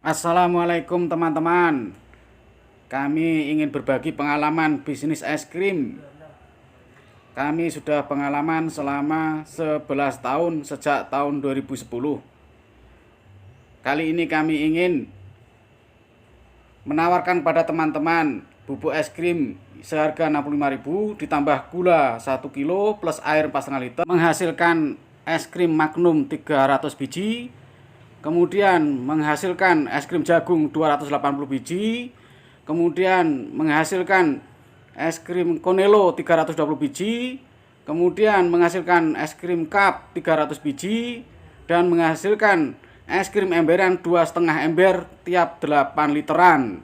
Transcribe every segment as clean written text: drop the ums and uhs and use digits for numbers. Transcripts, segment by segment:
Assalamualaikum teman-teman. Kami ingin berbagi pengalaman bisnis es krim. Kami sudah pengalaman selama 11 tahun sejak tahun 2010. Kali ini kami ingin menawarkan pada teman-teman bubuk es krim seharga 65.000 ditambah gula 1 kilo plus air 4,5 liter, menghasilkan es krim Magnum 300 biji, kemudian menghasilkan es krim jagung 280 biji, kemudian menghasilkan es krim Konelo 320 biji, kemudian menghasilkan es krim cup 300 biji, dan menghasilkan es krim emberan 2,5 ember tiap 8 literan.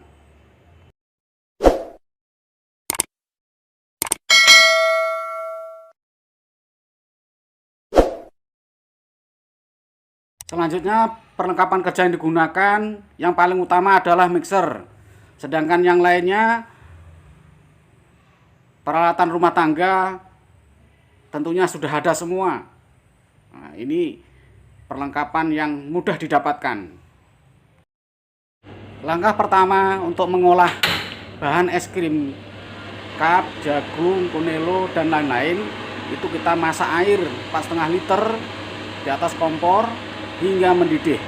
Selanjutnya perlengkapan kerja yang digunakan yang paling utama adalah mixer. Sedangkan yang lainnya peralatan rumah tangga tentunya sudah ada semua. Nah, ini perlengkapan yang mudah didapatkan. Langkah pertama untuk mengolah bahan es krim cup, jagung, konelo, dan lain-lain, itu kita masak air 4,5 liter di atas kompor hingga mendidih,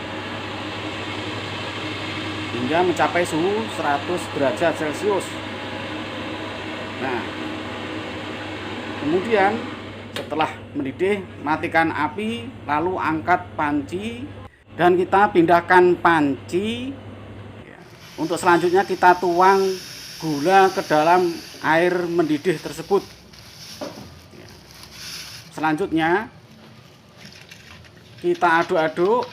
hingga mencapai suhu 100 derajat Celcius. Nah, kemudian setelah mendidih, matikan api, lalu angkat panci dan kita pindahkan panci. Untuk selanjutnya kita tuang gula ke dalam air mendidih tersebut. Selanjutnya kita aduk-aduk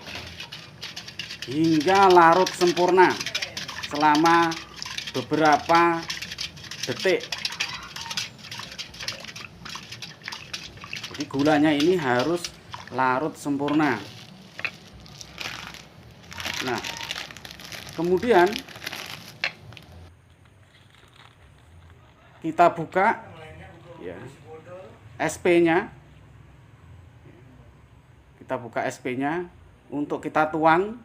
hingga larut sempurna selama beberapa detik. Jadi gulanya ini harus larut sempurna. Nah, kemudian kita buka ya, SP-nya. Kita buka SP-nya untuk kita tuang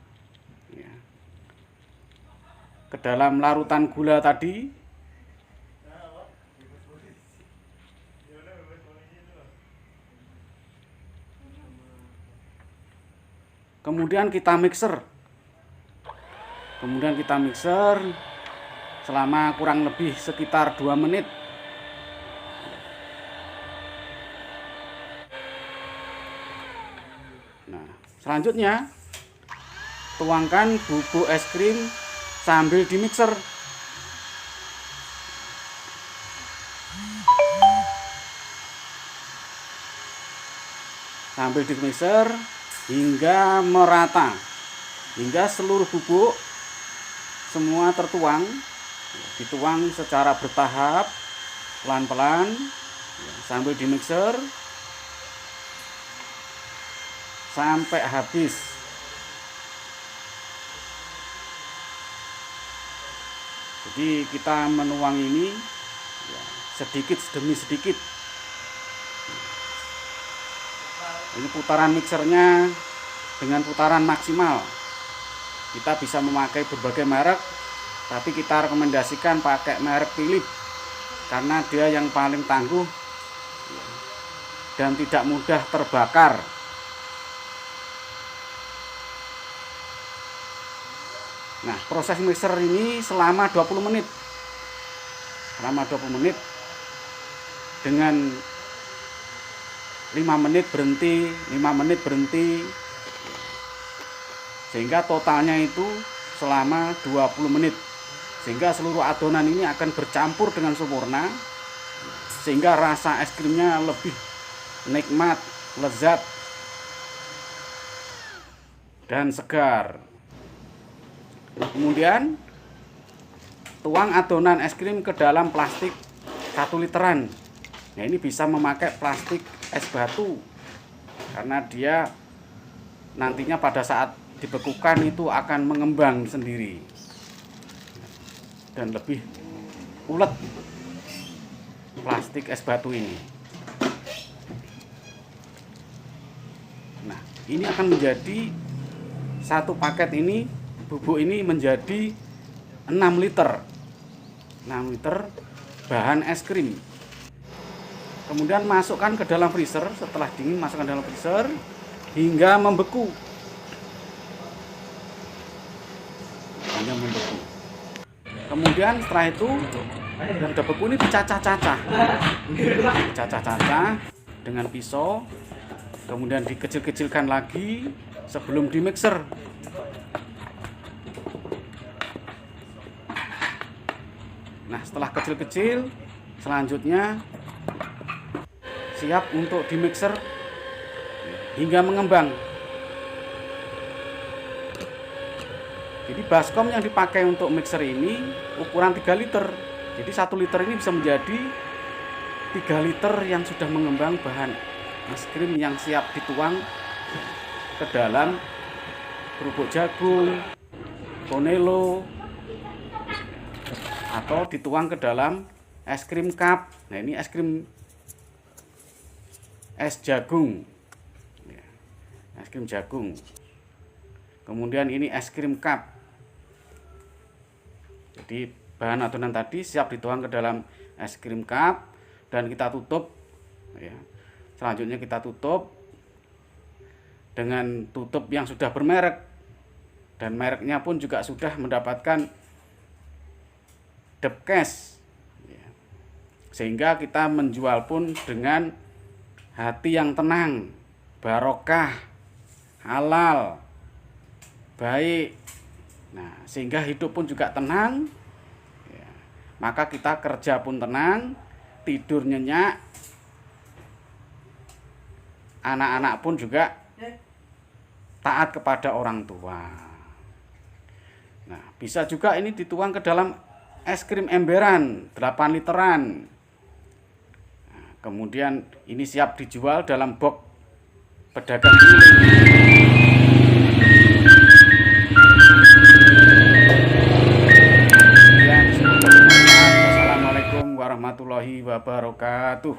ya, ke dalam larutan gula tadi. Kemudian kita mixer. Selama kurang lebih sekitar 2 menit. Nah, selanjutnya tuangkan bubuk es krim sambil dimixer. Sambil dimixer hingga merata, hingga seluruh bubuk semua tertuang. Dituang secara bertahap, pelan-pelan, sambil dimixer sampai habis. Jadi kita menuang ini ya, sedikit demi sedikit. Ini putaran mixernya dengan putaran maksimal. Kita bisa memakai berbagai merek, tapi kita rekomendasikan pakai merek Philips karena dia yang paling tangguh dan tidak mudah terbakar. Nah, proses mixer ini selama 20 menit. Selama 20 menit dengan 5 menit berhenti, 5 menit berhenti. Sehingga totalnya itu selama 20 menit. Sehingga seluruh adonan ini akan bercampur dengan sempurna. Sehingga rasa es krimnya lebih nikmat, lezat, dan segar. Kemudian tuang adonan es krim ke dalam plastik 1 literan. Nah, ini bisa memakai plastik es batu karena dia nantinya pada saat dibekukan itu akan mengembang sendiri dan lebih ulet plastik es batu ini. Nah, ini akan menjadi satu paket ini bubuk ini menjadi 6 liter. 6 liter bahan es krim. Kemudian masukkan ke dalam freezer. Setelah dingin masukkan dalam freezer hingga membeku. Kemudian setelah itu dan beku ini dicacah-cacah. Dicacah-cacah dengan pisau. Kemudian dikecil-kecilkan lagi sebelum di mixer. Nah, setelah kecil-kecil, selanjutnya siap untuk di mixer hingga mengembang. Jadi baskom yang dipakai untuk mixer ini ukuran 3 liter. Jadi 1 liter ini bisa menjadi 3 liter yang sudah mengembang bahan es krim yang siap dituang ke dalam kerupuk jagung, bonelo, atau dituang ke dalam es krim cup. Nah, ini es krim es jagung, es krim jagung. Kemudian ini es krim cup. Jadi bahan adonan tadi siap dituang ke dalam es krim cup dan kita tutup. Ya. Selanjutnya kita tutup dengan tutup yang sudah bermerek dan mereknya pun juga sudah mendapatkan depkes. Ya. Sehingga kita menjual pun dengan hati yang tenang, barokah, halal, baik. Nah, sehingga hidup pun juga tenang, ya. Maka kita kerja pun tenang, tidur nyenyak, anak-anak pun juga taat kepada orang tua. Nah, bisa juga ini dituang ke dalam es krim emberan 8 literan. Nah, kemudian ini siap dijual dalam box pedagang keliling. Assalamualaikum warahmatullahi wabarakatuh.